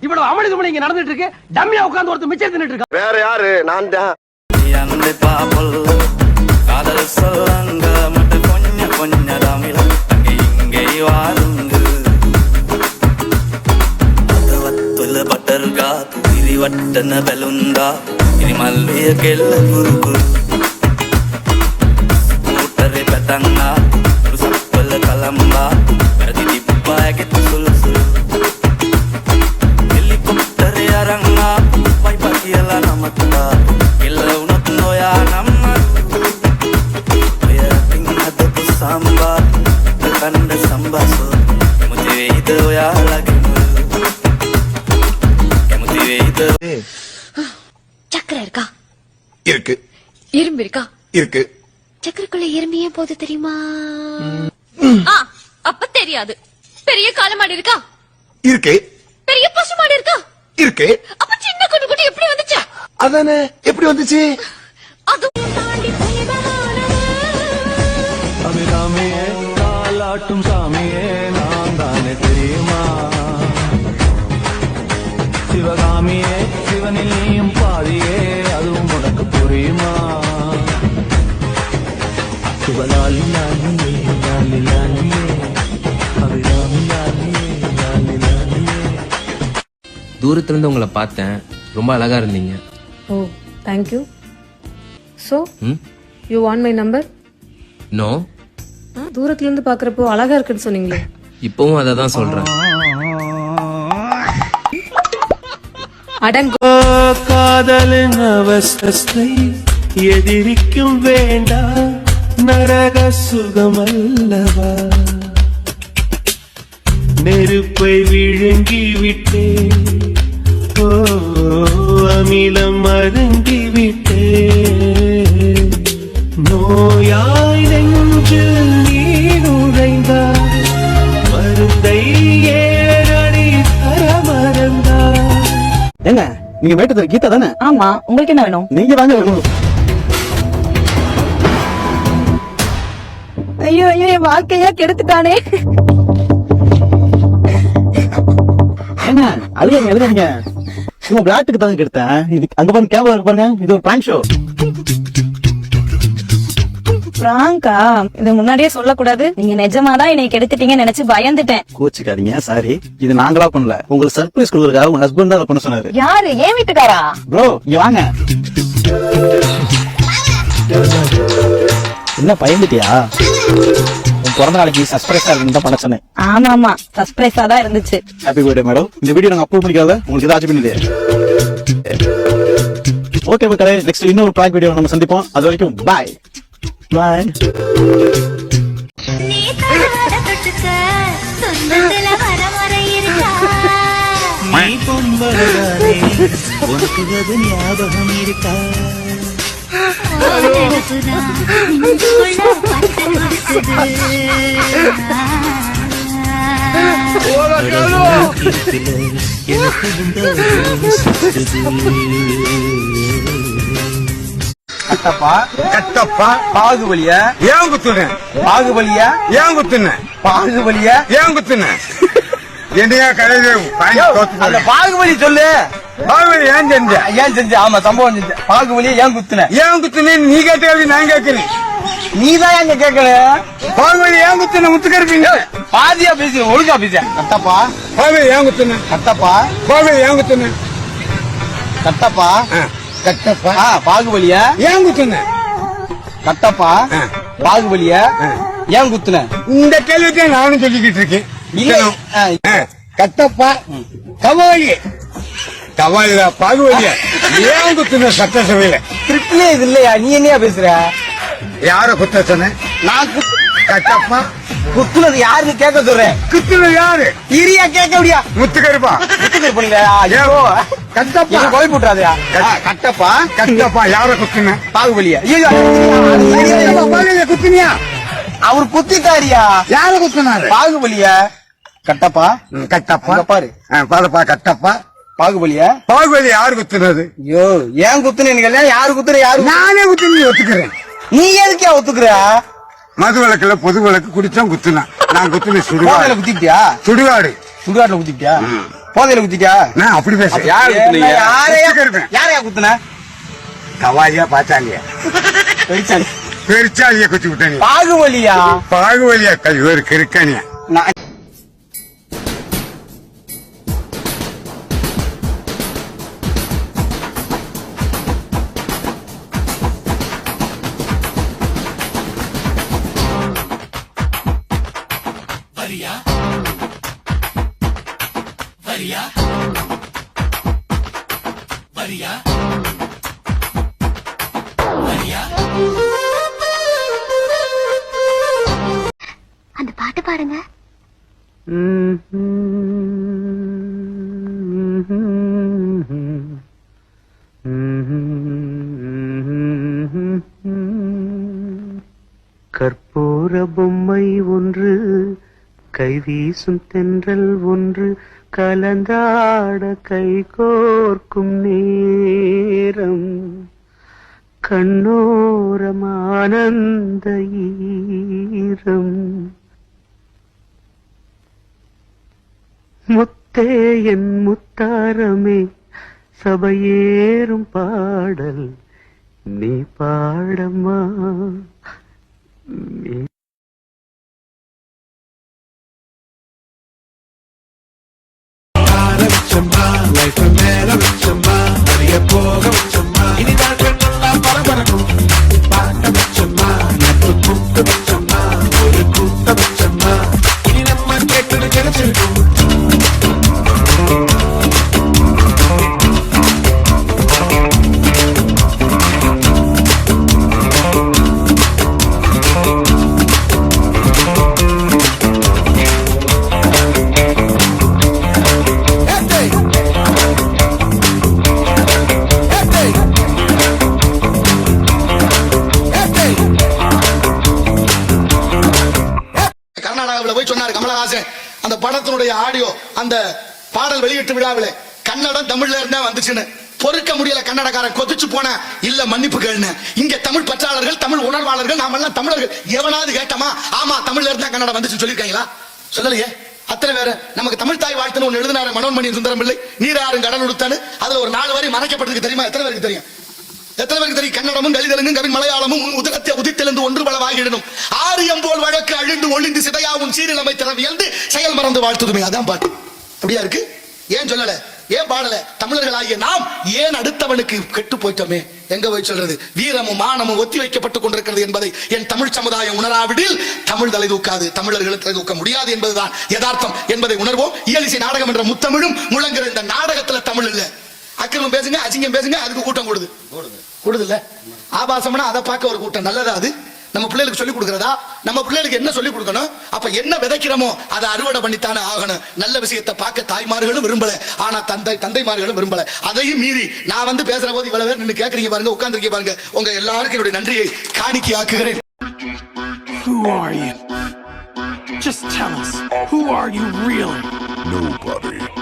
இவ்வளவு அமளி துமளி இங்க நடந்துட்டு இருக்கு. டம்மியா உட்கார்ந்து ஒருத்தர் மிச்சம் தின்னுட்டு இருக்கான். வேற யாரு? நான் தான். காதல் சொல்லங்க மட்டும் கொஞ்சம் கொஞ்சம் தமிழம் இங்கே வாருங்க வத்துல பட்டருகா துயிரி வட்டன பெலுந்தா இனி மல்லிய கெல்ல குறுக்கு மூட்டரை பெத்தங்கா சப்பல கலம்பா பிரதி திப்பாயக்கு சுலுசு ஹெலிகாப்டரை அரங்கா வைப்பாக்கியல நமக்குதா இல்ல உனக்கு நோயா நம்ம samba kanda samba so motivate ya lagi motivate சக்கரை இருக்கா? இருக்கு. இரும்பு இருக்கா? இருக்கு. சக்கரைக்குள்ள இரும்பு ஏன் போது தெரியுமா? அப்ப தெரியாது. பெரிய காளமாடு இருக்கா? இருக்கு. பெரிய பசு மாடு இருக்கா? இருக்கு. அப்ப சின்ன குட்டி எப்படி வந்துச்சு? அதானே எப்படி வந்துச்சு? அது அபிராமியே காலாட்டும் சாமியே நான் தானே தெரியுமா? சிவகாமியே சிவனில் நீயும் பாதியே அதுவும் உனக்கு புரியுமா? சிவலாலி லாலியே லாலி லாலியே அபிராமி லாலியே லாலி லாலியே. தூரத்துல இருந்து உங்களை பார்த்தேன், ரொம்ப அழகா இருந்தீங்க. Oh thank you. So you want my number? No. தூரத்துல இருந்து பாக்குறப்போ அழகா இருக்குன்னு சொன்னீங்களே. இப்பவும் அதை தான் சொல்றேன். அடங்கோ காதலின் அவஸ்தை எதிரிக்கும் வேண்டாம் நரக சுகமல்லவா நெருப்பை விழுங்கி விட்டேன் ஓ அமிலம் அருங்கி விட்டேன் நோயாய் நெஞ்சில் நீ நுழைந்தாய் மருந்தை ஏறடி தர மறந்தாய். ஏங்க நீங்க மேட்டது கீதா தானே? ஆமா, உங்களுக்கு என்ன வேணும்? நீங்க வாங்க வேணும். ஐயோ ஐயோ என் வாழ்க்கையா கெடுத்துட்டானே. என்ன அழுக எழுதுறீங்க? உங்க பிளாட்டுக்கு தாங்க கெடுத்தேன். இது அங்க பாருங்க, கேமரா இருக்கு பாருங்க. இது ஒரு பிராங்க் ஷோ. பிராங்கா? இது முன்னாடியே சொல்லக்கூடாது. நீங்க நிஜமாதான் என்னை கெடுத்துட்டீங்கன்னு நினைச்சு பயந்துட்டேன். கோச்சுக்காதீங்க, சாரி. இது நாங்களா பண்ணல. உங்களுக்கு சர்ப்ரைஸ் கொடுக்கறதுக்காக உங்க ஹஸ்பண்ட் தான் பண்ண சொன்னாரு. யாரு? ஏன் வீட்டுக்காரா? ப்ரோ இங்க வாங்க. என்ன பயந்துட்டியா? உன் பிறந்த நாளைக்கு சர்ப்ரைஸா இருக்கு தான் பண்ண சொன்னேன். ஆமா ஆமா, சர்ப்ரைஸா தான் இருந்துச்சு. Happy birthday madam. இந்த வீடியோ நாங்க அப்லோட் பண்ணிக்கல, உங்களுக்கு ஏதாச்சும் பண்ணலையே. ஓகே மக்களே, நெக்ஸ்ட் இன்னொரு பிராங்க் வீடியோ நம்ம சந்திப்போம். அது வரைக்கும் பாய் பாய். நீ தரவர தொட்டுக்க சொந்தத்துல வர இருக்கா? நீ பொம்பளதானே உனக்கு அது ஞாபகம் இருக்கா? கட்டப்பா கட்டப்பா பாகுபலியா ஏன் குத்துன? பாகுபலியா ஏன் குத்துன? பாகுபலியா ஏன் குத்துன? என்னையா கடையில அந்த பாகுபலி சொல்லு. பாகுபலி ஏன் செஞ்ச? ஏன் செஞ்ச? ஆமா சம்பவம் செஞ்ச. பாகுபலியா ஏன் குத்துன? ஏன் குத்துன நீ கேட்ட, நான் கேட்கிறேன். நீதான் எங்க கேட்கல. பாகுபலி ஏன் குத்துன? முத்துக்கருப்பீங்க பாதியா பேசி ஒழுங்கா பேச. கட்டப்பா பாகுபலி ஏன் குத்துன? கட்டப்பா பாகுபலி ஏன் குத்துன? கட்டப்பா கட்டப்பா பாகுபலியா ஏன் குத்துன? கட்டப்பா பாகுபலியா ஏன் குத்துன? இந்த கேள்விக்கு நானும் சொல்லிக்கிட்டு இருக்கேன். கட்டப்பா கவாலி கவாலியா பாகுபலியா ஏன் குத்துன? சட்டசபையில திருப்பிலே இது இல்லையா? நீ என்னையா பேசுற? யார குத்த சொன்ன? நான் கட்டப்பா குத்துனது யாருன்னு கேட்க சொல்றேன். குத்துனது யாரு? இரியா கேட்க முடியா? முத்துக்கருப்பா கட்டப்பா கொலை போட்டுறாதயா? கட்டப்பா கட்டப்பா யார குத்துன? பாகுபலியா குத்துனியா? அவர் குத்திட்டாரியா? யார குத்துனாரு? பாகுபலியா? கட்டப்பா கட்டப்பா பாரு பாருப்பா. கட்டப்பா பாகுபலியா? பாகுபலி யாரு குத்துனது? ஐயோ, ஏன் குத்துனேன்னு கேள்வி, யாரு குத்துற? யாரு? நானே குத்துன்னு ஒத்துக்கிறேன். நீ எதுக்கே ஒத்துக்குற? மது விளக்குல பொது விளக்கு குடிச்சா குத்துனா, நான் குத்துன சுடுகாடுல குத்திட்டியா? சுடுகாடுல குத்திட்டியா? போதையில குத்திட்டியா? நான் அப்படி பேச. யாரையா குத்துன? கவாலியா பாச்சாலியா? பெருச்சாலியா குத்தி விட்டாங்க. பாகுபலியா கல்வி கிருக்கானியா? அந்த பாட்டு பாருங்க. கற்பூர பொம்மை ஒன்று, கைவீசும் தென்றல் ஒன்று, கலந்தாட கைகோர்க்கும் நேரம், கண்ணோரம் ஆனந்த ஈரம், முத்தே என் முத்தாரமே, சபையேறும் பாடல் நீ பாடமா நீ. கர்நாடகாவில் போய் சொன்னார் கமலஹாசன், அந்த படத்தினுடைய ஆடியோ அந்த பாடல் வெளியிட்டு விழாவில் கன்னடம் தமிழ்ல இருந்தா வந்துச்சுன்னு. பொறுக்க முடியல, கன்னடக்காரன் கொதிச்சு போன, இல்ல மன்னிப்பு கேளுன்னு. இங்க தமிழ் பற்றாளர்கள், தமிழ் உணர்வாளர்கள், நாம எல்லாம் தமிழர்கள். எவனாவது கேட்டமா ஆமா தமிழ்ல இருந்தா கன்னடம் வந்துச்சு சொல்லிருக்காங்களா? சொல்லலையே. அத்தனை பேரு நமக்கு தமிழ் தாய் வாழ்த்துன்னு ஒண்ணு எழுதினாரு மனோன்மணி சுந்தரம் பிள்ளை, நீராறும் கடல் உடுத்தான்னு. அதுல ஒரு 4 வரி மறைக்கப்பட்டிருக்கு. தெரியுமா? எத்தனை பேருக்கு தெரியும்? எத்தனை பேருக்கு தெரியும்? கன்னடமும் கலிதலுங்கும் கவின் மலையாளமும் உதிரத்தை உதித்தெழுந்து ஒன்று பலவாகிடணும். ஆரியம் போல் வழக்கு அழிந்து ஒளிந்து சிதையாவும் சீரிழமை திறவி எழுந்து செயல் மறந்து வாழ்த்துதுமே. அதான் பாட்டு. அப்படியா இருக்கு? ஏன் சொல்லல? ஏன் பாடல? தமிழர்களாகிய நாம் ஏன் அடுத்தவனுக்கு கெட்டு போயிட்டோமே? எங்க போய் சொல்றது? வீரமும் மானமும் ஒத்தி வைக்கப்பட்டுக் கொண்டிருக்கிறது என்பதை என் தமிழ் சமுதாயம் உணராவிடில் தமிழ் தலை தூக்காது, தமிழர்கள் தலை தூக்க முடியாது என்பதுதான் யதார்த்தம் என்பதை உணர்வோம். இயலிசை நாடகம் என்ற முத்தமிழும் முழங்குற இந்த நாடகத்துல தமிழ் இல்ல. அக்கிரமம் பேசுங்க, அசிங்கம் பேசுங்க, அதுக்கு கூட்டம் கூடுதுல்ல. ஆபாசம்னா அதை பார்க்க ஒரு கூட்டம். நல்லதா அது? நம்ம பிள்ளைகளுக்கு சொல்லிக் கொடுக்கிறதா? நம்ம பிள்ளைகளுக்கு என்ன சொல்லிக் கொடுக்கணும்? அப்ப என்ன விதைக்கிறோமோ அதை அறுவடை பண்ணித்தானே ஆகணும். நல்ல விஷயத்தை பார்க்க தாய்மார்களும் விரும்பல, ஆனா தந்தைமார்களும் விரும்பல. அதையும் மீறி நான் பேசுற போது இவ்வளவு பேர் நின்று கேட்கறீங்க பாருங்க, உட்கார்ந்துருக்கீங்க பாருங்க. உங்க எல்லாருக்கும் என்னுடைய நன்றியை காணிக்கை ஆக்குகிறேன். Who are you? Just tell us, who are you really? Nobody.